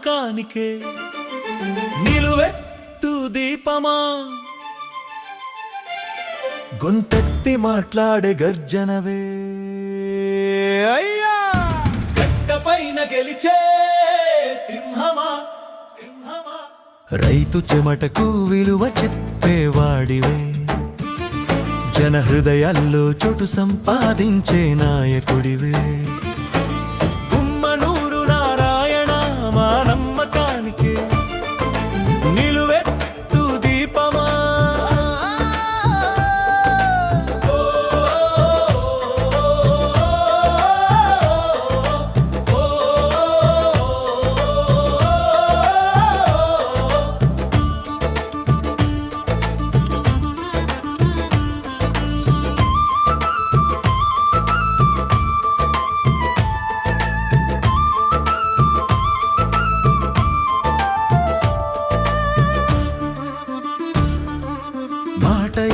నమ్మకానికే నిలువెత్తు దీపమా గొంతెత్తి మాట్లాడే గర్జనవే అయ్యా గడ్డపైన గెలిచే సింహమా రైతు చెమటకు విలువ చెప్పేవాడివే జన హృదయాల్లో చోటు సంపాదించే నాయకుడివే గుమ్మనూరు నారాయణ మా నమ్మకానికి నిలువెత్తు దీపమా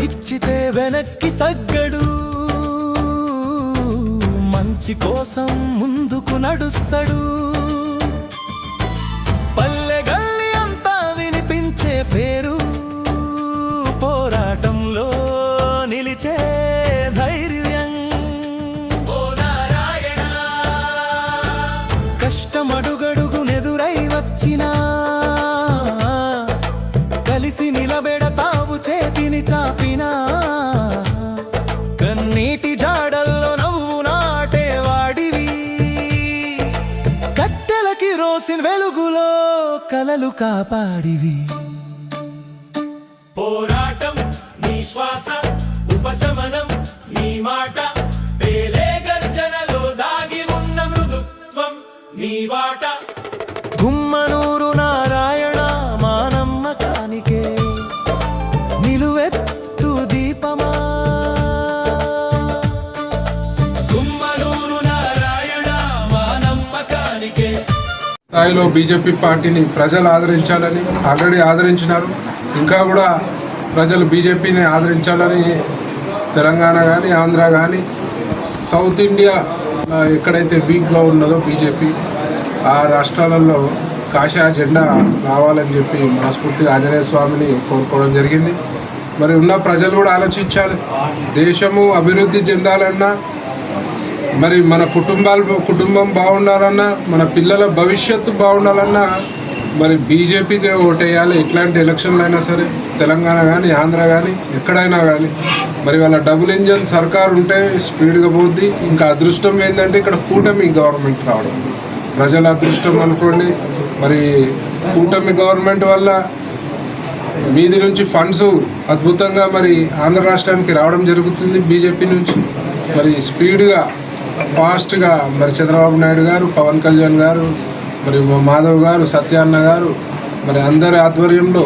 ఇచ్చితే వెనక్కి తగ్గడు మంచి కోసం ముందుకు నడుస్తాడు పల్లె గల్లి అంతా వినిపించే పేరు పోరాటంలో నిలిచే ధైర్యం కష్టమడుగడుగునెదురై వచ్చినా కలిసి నిలబెడతావు చేతిని చాపినా కన్నీటి జాడల్లో నవ్వు నాటేవాడివి కట్టెలకి రోసిన వెలుగులో కలలు కాపాడివి పోరాటం నీ శ్వాస ఉపశమనం నీ మాట పేలే గర్జనలో దాగి ఉన్న మృదుత్వం నీ వాట గుమ్మనూరు నారాయణ మా నమ్మకానికే నిలువెత్తు దీపమా గుమ్మనూరు నారాయణ మా నమ్మకానికే స్థాయిలో బీజేపీ పార్టీని ప్రజలు ఆదరించాలని ఆల్రెడీ ఆదరించినారు. ఇంకా కూడా ప్రజలు బీజేపీని ఆదరించాలని తెలంగాణ కానీ ఆంధ్ర కానీ సౌత్ ఇండియా ఎక్కడైతే వీక్గా ఉన్నదో బీజేపీ ఆ రాష్ట్రాలలో కాషాయ జెండా రావాలని చెప్పి మనస్ఫూర్తిగా ఆంజనేయ స్వామిని కోరుకోవడం జరిగింది. మరి ఉన్న ప్రజలు కూడా ఆలోచించాలి. దేశము అభివృద్ధి చెందాలన్నా మరి మన కుటుంబం బాగుండాలన్నా మన పిల్లల భవిష్యత్తు బాగుండాలన్నా మరి బీజేపీకే ఓటేయాలి. ఎట్లాంటి ఎలక్షన్లు అయినా సరే తెలంగాణ కానీ ఆంధ్ర కానీ ఎక్కడైనా కానీ మరి వాళ్ళ డబుల్ ఇంజన్ సర్కార్ ఉంటే స్పీడ్గా పోద్ది. ఇంకా అదృష్టం ఏంటంటే ఇక్కడ కూటమి గవర్నమెంట్ రావడం ప్రజల అదృష్టం అనుకోండి. మరి కూటమి గవర్నమెంట్ వల్ల మీది నుంచి ఫండ్స్ అద్భుతంగా మరి ఆంధ్ర రాష్ట్రానికి రావడం జరుగుతుంది బీజేపీ నుంచి. మరి స్పీడ్గా ఫాస్ట్గా మరి చంద్రబాబు నాయుడు గారు, పవన్ కళ్యాణ్ గారు, మరి మాధవ్ గారు, సత్యాన్న గారు మరి అందరి ఆధ్వర్యంలో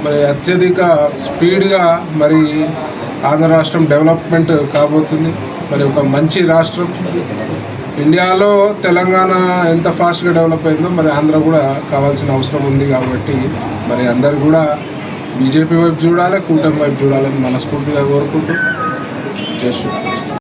మరి అత్యధిక స్పీడ్గా మరి ఆంధ్ర రాష్ట్రం డెవలప్మెంట్ కాబోతుంది. మరి ఒక మంచి రాష్ట్రం. ఇండియాలో తెలంగాణ ఎంత ఫాస్ట్గా డెవలప్ అయిందో మరి ఆంధ్ర కూడా కావాల్సిన అవసరం ఉంది. కాబట్టి మరి అందరు కూడా బీజేపీ వైపు చూడాలి, కూటమి వైపు చూడాలని మనస్ఫూర్తిగా కోరుకుంటూ జస్ట్